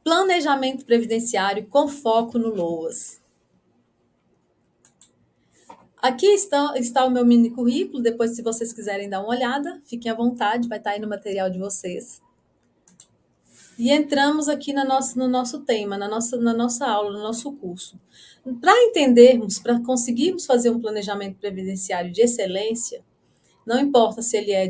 planejamento previdenciário com foco no LOAS. Aqui está o meu mini currículo, depois se vocês quiserem dar uma olhada, fiquem à vontade, vai estar aí no material de vocês. E entramos aqui no nosso tema, na nossa aula, no nosso curso. Para entendermos, para conseguirmos fazer um planejamento previdenciário de excelência, não importa se ele é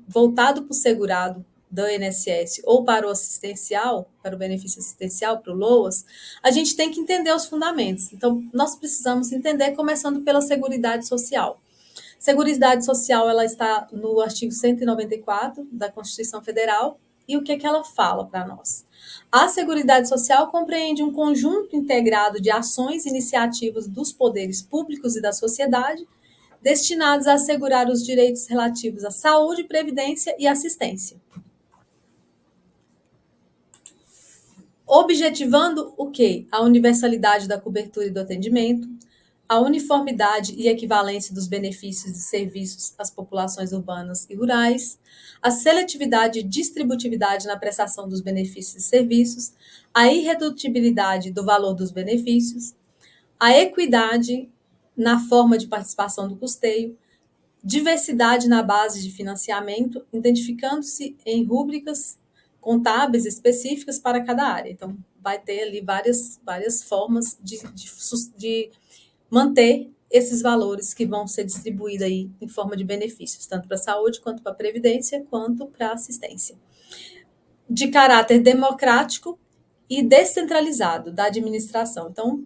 voltado para o segurado do INSS ou para o assistencial, para o benefício assistencial, para o LOAS, a gente tem que entender os fundamentos. Então, nós precisamos entender, começando pela Seguridade Social. Seguridade Social, ela está no artigo 194 da Constituição Federal, e o que ela fala para nós? A Seguridade Social compreende um conjunto integrado de ações e iniciativas dos poderes públicos e da sociedade, destinados a assegurar os direitos relativos à saúde, previdência e assistência. Objetivando o quê? A universalidade da cobertura e do atendimento, a uniformidade e equivalência dos benefícios e serviços às populações urbanas e rurais, a seletividade e distributividade na prestação dos benefícios e serviços, a irredutibilidade do valor dos benefícios, a equidade na forma de participação do custeio, diversidade na base de financiamento, identificando-se em rúbricas contábeis específicas para cada área. Então, vai ter ali várias formas de manter esses valores que vão ser distribuídos aí em forma de benefícios, tanto para a saúde, quanto para a previdência, quanto para a assistência. De caráter democrático e descentralizado da administração. Então,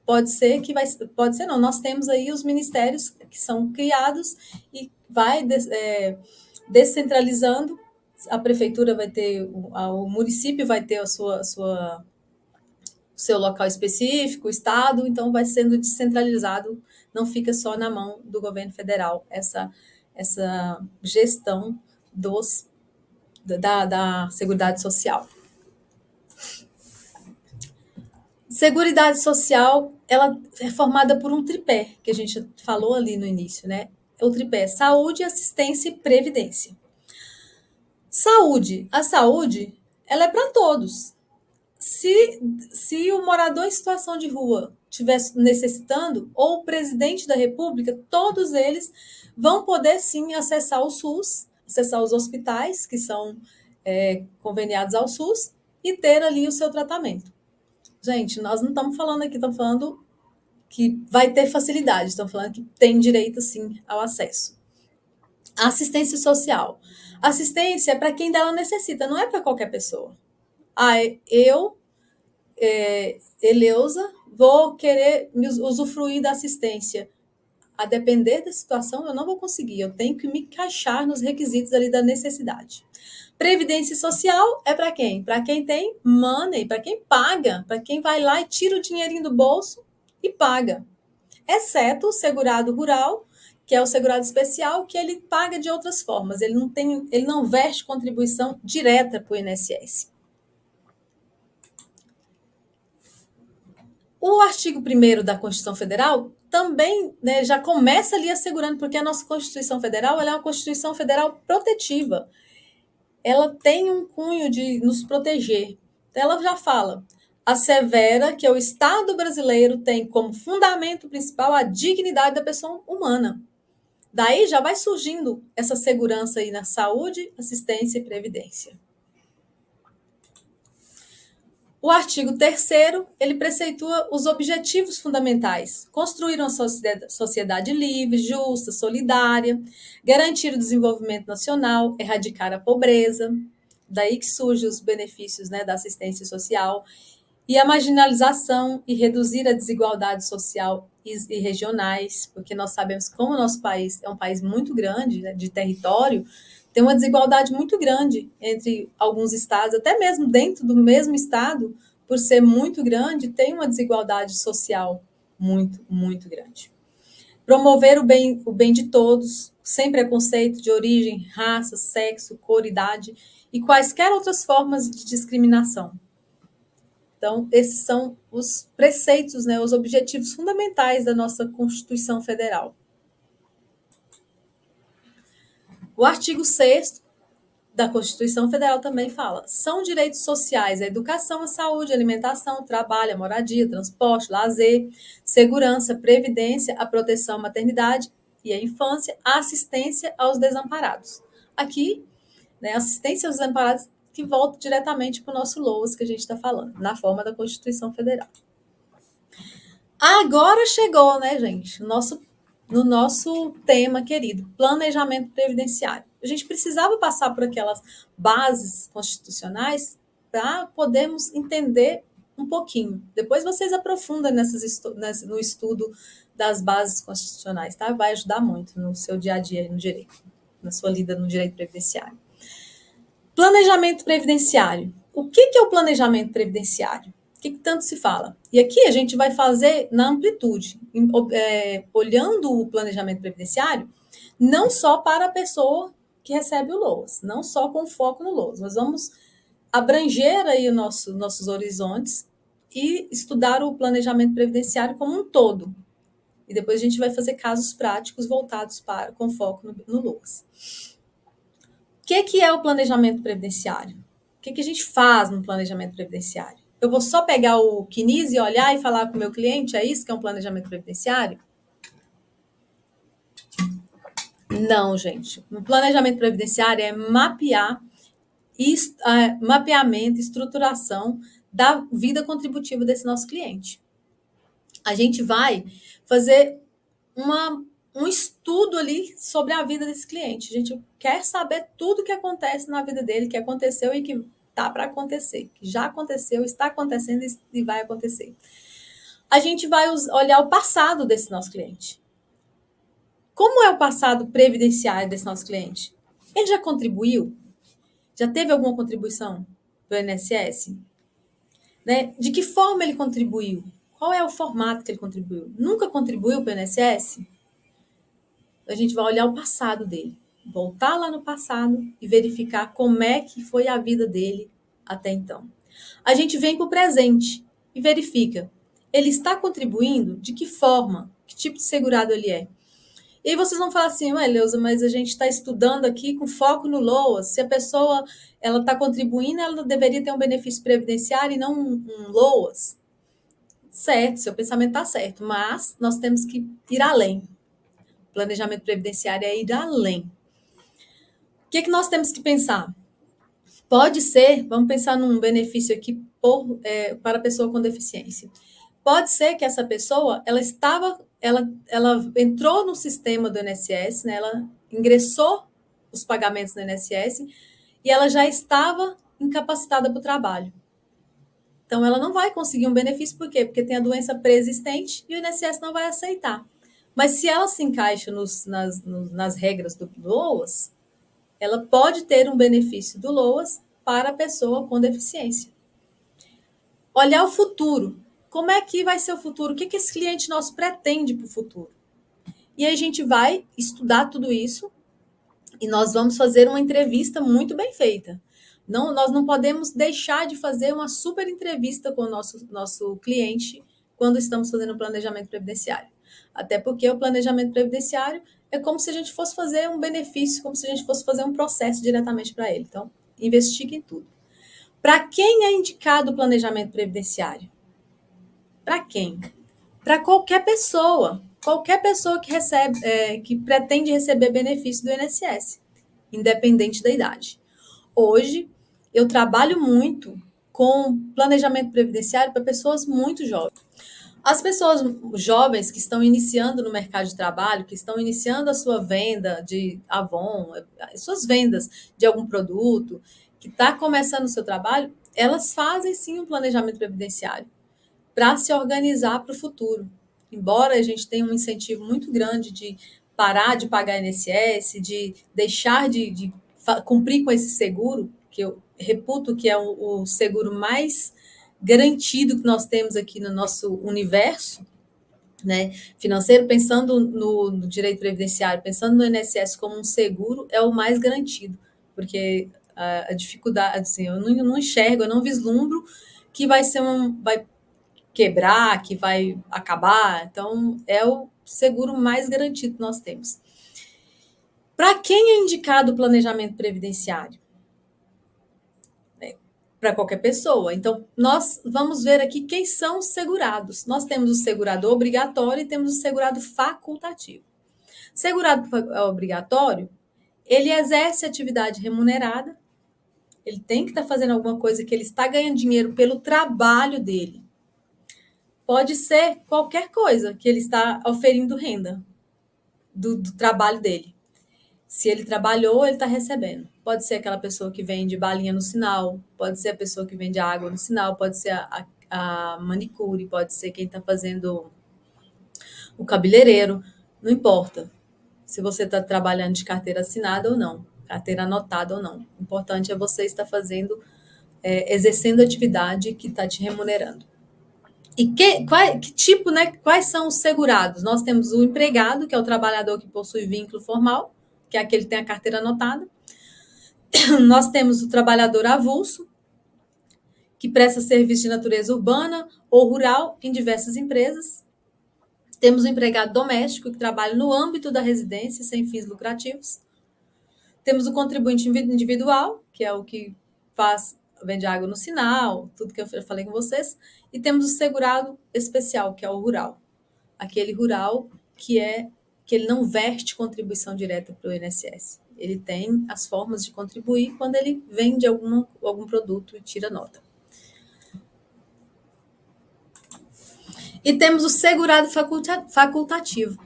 pode ser não, nós temos aí os ministérios que são criados e vai descentralizando, a prefeitura vai ter, o município vai ter o seu local específico, o estado, então vai sendo descentralizado, não fica só na mão do governo federal essa gestão da Seguridade Social. Seguridade Social, ela é formada por um tripé, que a gente falou ali no início, né? O tripé saúde, assistência e previdência. A saúde, ela é para todos. Se o morador em situação de rua estiver necessitando, ou o presidente da República, todos eles vão poder, sim, acessar o SUS, acessar os hospitais que são conveniados ao SUS e ter ali o seu tratamento. Gente, nós não estamos falando aqui, estamos falando que vai ter facilidade, estamos falando que tem direito, sim, ao acesso. A assistência social. Assistência é para quem dela necessita, não é para qualquer pessoa. Eleusa, vou querer usufruir da assistência. A depender da situação, eu não vou conseguir. Eu tenho que me encaixar nos requisitos ali da necessidade. Previdência social é para quem? Para quem tem money, para quem paga, para quem vai lá e tira o dinheirinho do bolso e paga. Exceto o segurado rural, que é o segurado especial, que ele paga de outras formas. Ele não veste contribuição direta para o INSS. O artigo 1º da Constituição Federal também, né, já começa ali assegurando, porque a nossa Constituição Federal ela é uma Constituição Federal protetiva. Ela tem um cunho de nos proteger. Ela já fala, assevera que o Estado brasileiro tem como fundamento principal a dignidade da pessoa humana. Daí já vai surgindo essa segurança aí na saúde, assistência e previdência. O artigo 3º, ele preceitua os objetivos fundamentais. Construir uma sociedade livre, justa, solidária, garantir o desenvolvimento nacional, erradicar a pobreza, daí que surgem os benefícios, né, da assistência social, e a marginalização e reduzir a desigualdade social e regionais, porque nós sabemos como o nosso país é um país muito grande, né, de território, tem uma desigualdade muito grande entre alguns estados, até mesmo dentro do mesmo estado, por ser muito grande, tem uma desigualdade social muito, muito grande. Promover o bem de todos, sem preconceito de origem, raça, sexo, cor, idade e quaisquer outras formas de discriminação. Então, esses são os preceitos, né, os objetivos fundamentais da nossa Constituição Federal. O artigo 6º da Constituição Federal também fala, são direitos sociais a educação, a saúde, a alimentação, o trabalho, a moradia, transporte, lazer, segurança, previdência, a proteção à maternidade e à infância, a assistência aos desamparados. Aqui, né, assistência aos desamparados que volta diretamente para o nosso LOAS que a gente está falando, na forma da Constituição Federal. Agora chegou, né, gente, no nosso tema querido, planejamento previdenciário. A gente precisava passar por aquelas bases constitucionais para podermos entender um pouquinho. Depois vocês aprofundam no estudo das bases constitucionais, tá? Vai ajudar muito no seu dia a dia no direito, na sua lida no direito previdenciário. Planejamento previdenciário. O que é o planejamento previdenciário? O que tanto se fala? E aqui a gente vai fazer na amplitude, olhando o planejamento previdenciário, não só para a pessoa que recebe o LOAS, não só com foco no LOAS. Nós vamos abranger aí nossos horizontes e estudar o planejamento previdenciário como um todo. E depois a gente vai fazer casos práticos voltados com foco no LOAS. O que é o planejamento previdenciário? O que a gente faz no planejamento previdenciário? Eu vou só pegar o CNIS e olhar e falar com o meu cliente, é isso que é um planejamento previdenciário? Não, gente. O planejamento previdenciário é mapeamento, estruturação da vida contributiva desse nosso cliente. A gente vai fazer um estudo ali sobre a vida desse cliente. A gente quer saber tudo o que acontece na vida dele, que aconteceu e que está para acontecer, que já aconteceu, está acontecendo e vai acontecer. A gente vai olhar o passado desse nosso cliente. Como é o passado previdenciário desse nosso cliente? Ele já contribuiu? Já teve alguma contribuição do INSS? Né? De que forma ele contribuiu? Qual é o formato que ele contribuiu? Nunca contribuiu para o INSS? A gente vai olhar o passado dele, voltar lá no passado e verificar como é que foi a vida dele até então. A gente vem para o presente e verifica, ele está contribuindo? De que forma? Que tipo de segurado ele é? E aí vocês vão falar assim, ué, Leusa, mas a gente está estudando aqui com foco no LOAS. Se a pessoa ela está contribuindo, ela deveria ter um benefício previdenciário e não um LOAS. Certo, seu pensamento está certo, mas nós temos que ir além. Planejamento previdenciário é ir além. O que nós temos que pensar? Pode ser, vamos pensar num benefício aqui para a pessoa com deficiência. Pode ser que essa pessoa, ela entrou no sistema do INSS, né, ela ingressou os pagamentos no INSS e ela já estava incapacitada para o trabalho. Então, ela não vai conseguir um benefício, por quê? Porque tem a doença pré-existente e o INSS não vai aceitar. Mas se ela se encaixa nas regras do LOAS, ela pode ter um benefício do LOAS para a pessoa com deficiência. Olhar o futuro. Como é que vai ser o futuro? O que esse cliente nosso pretende para o futuro? E aí a gente vai estudar tudo isso e nós vamos fazer uma entrevista muito bem feita. Nós não podemos deixar de fazer uma super entrevista com o nosso cliente quando estamos fazendo o planejamento previdenciário. Até porque o planejamento previdenciário é como se a gente fosse fazer um benefício, como se a gente fosse fazer um processo diretamente para ele. Então, investigue em tudo. Para quem é indicado o planejamento previdenciário? Para quem? Para qualquer pessoa que pretende receber benefício do INSS, independente da idade. Hoje, eu trabalho muito com planejamento previdenciário para pessoas muito jovens. As pessoas jovens que estão iniciando no mercado de trabalho, que estão iniciando a sua venda de Avon, suas vendas de algum produto, que está começando o seu trabalho, elas fazem sim um planejamento previdenciário para se organizar para o futuro. Embora a gente tenha um incentivo muito grande de parar de pagar INSS, de deixar de cumprir com esse seguro, que eu reputo que é o seguro mais garantido que nós temos aqui no nosso universo, né, financeiro, pensando no direito previdenciário, pensando no INSS como um seguro, é o mais garantido, porque a dificuldade, assim, eu não enxergo, eu não vislumbro que vai quebrar, que vai acabar. Então, é o seguro mais garantido que nós temos. Para quem é indicado o planejamento previdenciário? para qualquer pessoa. Então, nós vamos ver aqui quem são os segurados. Nós temos o segurado obrigatório e temos o segurado facultativo. Segurado obrigatório, ele exerce atividade remunerada, ele tem que estar fazendo alguma coisa que ele está ganhando dinheiro pelo trabalho dele. Pode ser qualquer coisa que ele está oferindo renda do trabalho dele. Se ele trabalhou, ele está recebendo. Pode ser aquela pessoa que vende balinha no sinal, pode ser a pessoa que vende água no sinal, pode ser a manicure, pode ser quem está fazendo o cabeleireiro, não importa se você está trabalhando de carteira assinada ou não, carteira anotada ou não. O importante é você estar fazendo, exercendo atividade que está te remunerando. E que tipo, né? Quais são os segurados? Nós temos o empregado, que é o trabalhador que possui vínculo formal, que é aquele que tem a carteira anotada. Nós temos o trabalhador avulso, que presta serviço de natureza urbana ou rural em diversas empresas. Temos o empregado doméstico, que trabalha no âmbito da residência, sem fins lucrativos. Temos o contribuinte individual, que é o que vende água no sinal, tudo que eu falei com vocês. E temos o segurado especial, que é o rural. Aquele rural que ele não verte contribuição direta para o INSS. Ele tem as formas de contribuir quando ele vende algum produto e tira nota. E temos o segurado facultativo.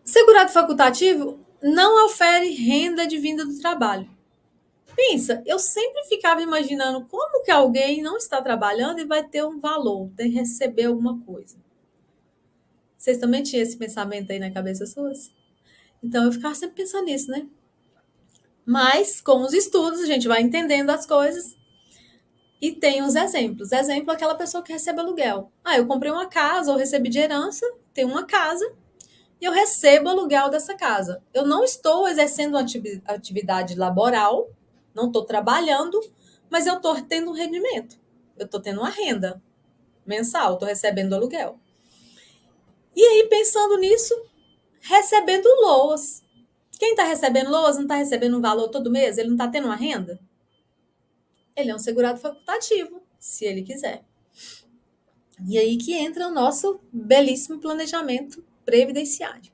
Segurado facultativo não ofere renda de vinda do trabalho. Pensa, eu sempre ficava imaginando como que alguém não está trabalhando e vai ter um valor, tem que receber alguma coisa. Vocês também tinham esse pensamento aí na cabeça suas? Então, eu ficava sempre pensando nisso, né? Mas, com os estudos, a gente vai entendendo as coisas e tem os exemplos. Exemplo, aquela pessoa que recebe aluguel. Eu comprei uma casa ou recebi de herança, tenho uma casa e eu recebo aluguel dessa casa. Eu não estou exercendo uma atividade laboral, não estou trabalhando, mas eu estou tendo um rendimento. Eu estou tendo uma renda mensal, estou recebendo aluguel. E aí, pensando nisso, recebendo LOAS. Quem está recebendo LOAS não está recebendo um valor todo mês? Ele não está tendo uma renda? Ele é um segurado facultativo, se ele quiser. E aí que entra o nosso belíssimo planejamento previdenciário.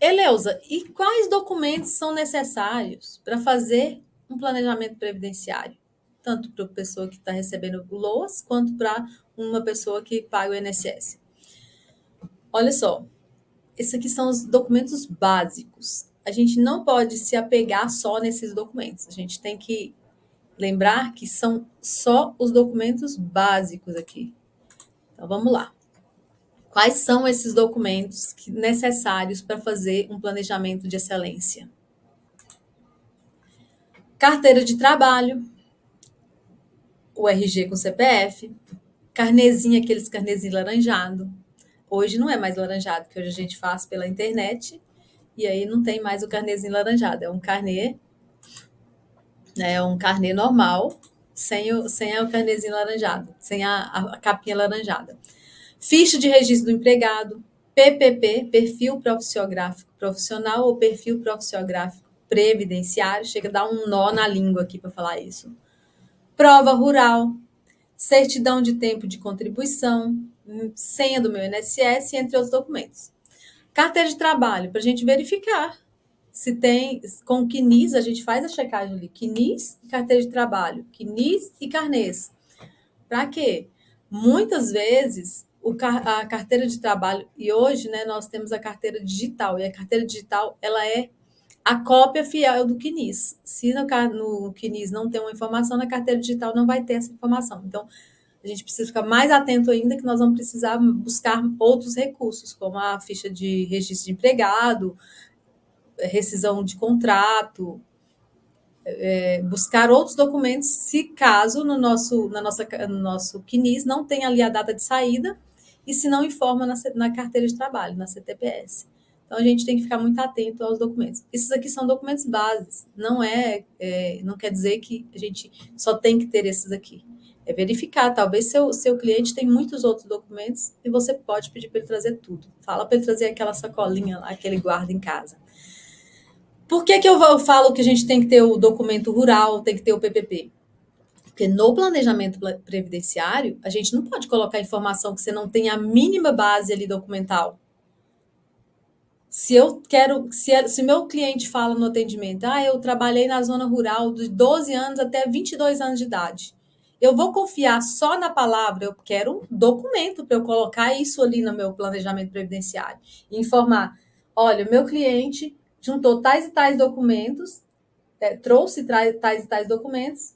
Eleusa, e quais documentos são necessários para fazer um planejamento previdenciário? Tanto para a pessoa que está recebendo o LOAS, quanto para uma pessoa que paga o INSS. Olha só, esses aqui são os documentos básicos. A gente não pode se apegar só nesses documentos. A gente tem que lembrar que são só os documentos básicos aqui. Então, vamos lá. Quais são esses documentos necessários para fazer um planejamento de excelência? Carteira de trabalho, o RG com CPF, carnezinho, aqueles carnezinhos laranjado. Hoje não é mais laranjado, que hoje a gente faz pela internet, e aí não tem mais o carnezinho laranjado, é um carnê normal, sem o carnezinho laranjado, sem a capinha laranjada. Ficha de registro do empregado, PPP, perfil profissiográfico profissional ou perfil profissiográfico previdenciário, chega a dar um nó na língua aqui para falar isso. Prova rural, certidão de tempo de contribuição, senha do meu INSS, entre outros documentos. Carteira de trabalho, para a gente verificar se tem, com o CNIS, a gente faz a checagem ali, CNIS e carteira de trabalho, CNIS e carnês. Para quê? Muitas vezes, a carteira de trabalho, e hoje, né, nós temos a carteira digital, e a carteira digital, ela é a cópia fiel do CNIS. Se no CNIS não tem uma informação, na carteira digital não vai ter essa informação. Então, a gente precisa ficar mais atento ainda, que nós vamos precisar buscar outros recursos, como a ficha de registro de empregado, rescisão de contrato, buscar outros documentos, se caso no nosso CNIS não tem ali a data de saída e se não informa na carteira de trabalho, na CTPS. Então, a gente tem que ficar muito atento aos documentos. Esses aqui são documentos bases, não quer dizer que a gente só tem que ter esses aqui. É verificar, talvez seu cliente tem muitos outros documentos e você pode pedir para ele trazer tudo. Fala para ele trazer aquela sacolinha lá que ele guarda em casa. Por que eu falo que a gente tem que ter o documento rural, tem que ter o PPP? Porque no planejamento previdenciário, a gente não pode colocar informação que você não tem a mínima base ali documental. Se eu quero, se meu cliente fala no atendimento, eu trabalhei na zona rural de 12 anos até 22 anos de idade. Eu vou confiar só na palavra, eu quero um documento para eu colocar isso ali no meu planejamento previdenciário. E informar, olha, o meu cliente juntou tais e tais documentos, trouxe tais e tais documentos,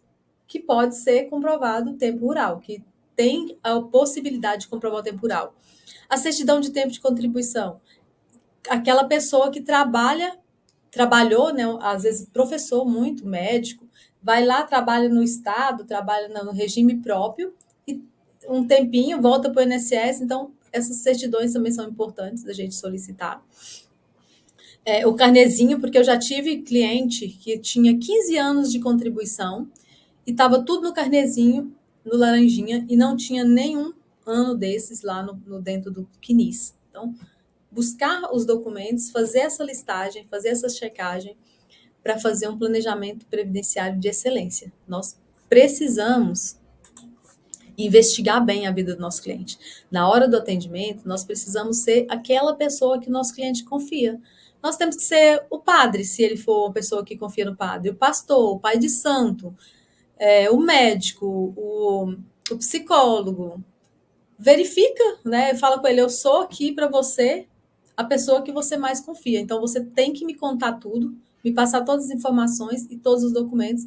que pode ser comprovado o tempo rural, que tem a possibilidade de comprovar o tempo rural. A certidão de tempo de contribuição, aquela pessoa que trabalhou, né, às vezes professor muito, médico, vai lá, trabalha no Estado, trabalha no regime próprio, e um tempinho volta para o INSS, então essas certidões também são importantes da gente solicitar. O carnezinho, porque eu já tive cliente que tinha 15 anos de contribuição e estava tudo no carnezinho, no laranjinha, e não tinha nenhum ano desses lá dentro do CNIS. Então, buscar os documentos, fazer essa listagem, fazer essa checagem para fazer um planejamento previdenciário de excelência. Nós precisamos investigar bem a vida do nosso cliente. Na hora do atendimento, nós precisamos ser aquela pessoa que o nosso cliente confia. Nós temos que ser o padre, se ele for uma pessoa que confia no padre, o pastor, o pai de santo, o médico, o psicólogo. Verifica, né? Fala com ele, eu sou aqui para você a pessoa que você mais confia. Então, você tem que me contar tudo, me passar todas as informações e todos os documentos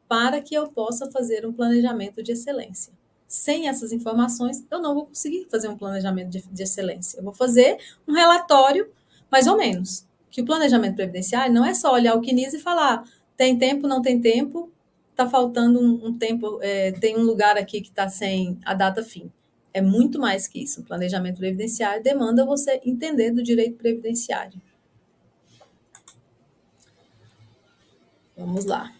para que eu possa fazer um planejamento de excelência. Sem essas informações, eu não vou conseguir fazer um planejamento de excelência. Eu vou fazer um relatório, mais ou menos. Que o planejamento previdenciário não é só olhar o CNIS e falar tem tempo, não tem tempo, está faltando um tempo, tem um lugar aqui que está sem a data fim. É muito mais que isso. O planejamento previdenciário demanda você entender do direito previdenciário. Vamos lá.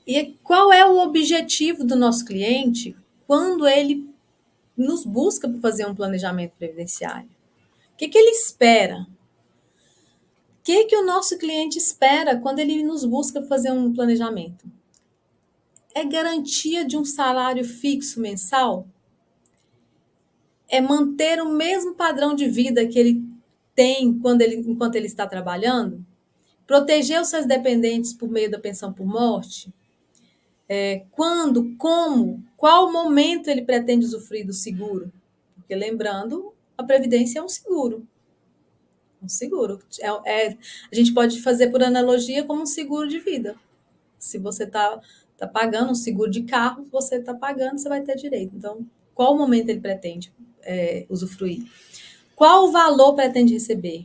E qual é o objetivo do nosso cliente quando ele nos busca para fazer um planejamento previdenciário? O que ele espera? O que o nosso cliente espera quando ele nos busca para fazer um planejamento? É garantia de um salário fixo mensal? É manter o mesmo padrão de vida que ele tem enquanto ele está trabalhando? Proteger os seus dependentes por meio da pensão por morte? Quando, como, qual momento ele pretende usufruir do seguro? Porque, lembrando, a Previdência é um seguro. Um seguro. A gente pode fazer por analogia como um seguro de vida. Se você está pagando um seguro de carro, você está pagando, você vai ter direito. Então, qual momento ele pretende usufruir? Qual o valor pretende receber?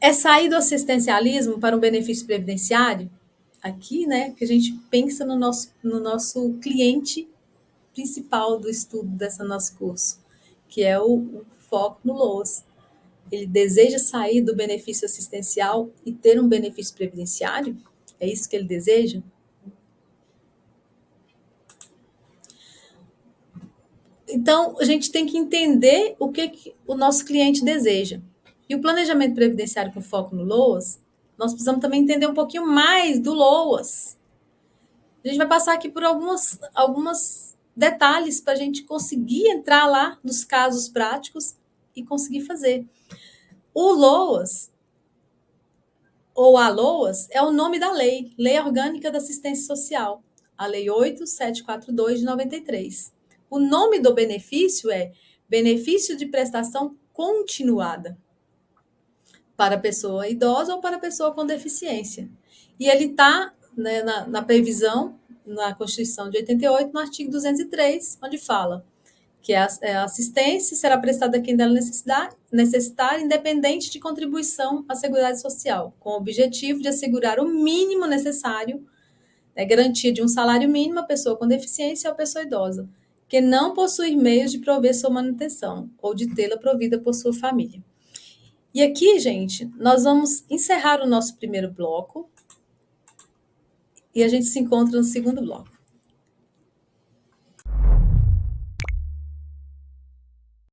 É sair do assistencialismo para um benefício previdenciário? Aqui, né, que a gente pensa no nosso cliente principal do estudo desse nosso curso, que é o foco no LOAS. Ele deseja sair do benefício assistencial e ter um benefício previdenciário? É isso que ele deseja? Então, a gente tem que entender o que o nosso cliente deseja. E o planejamento previdenciário com foco no LOAS, nós precisamos também entender um pouquinho mais do LOAS. A gente vai passar aqui por algumas detalhes para a gente conseguir entrar lá nos casos práticos e conseguir fazer. O LOAS, ou a LOAS, é o nome da lei, Lei Orgânica da Assistência Social, a Lei 8.742 de 93. O nome do benefício é Benefício de Prestação Continuada para pessoa idosa ou para pessoa com deficiência. E ele está, né, na previsão, na Constituição de 88, no artigo 203, onde fala que a assistência será prestada a quem dela necessitar, independente de contribuição à Seguridade Social, com o objetivo de assegurar o mínimo necessário, garantia de um salário mínimo à pessoa com deficiência ou à pessoa idosa, que não possui meios de prover sua manutenção ou de tê-la provida por sua família. E aqui, gente, nós vamos encerrar o nosso primeiro bloco e a gente se encontra no segundo bloco.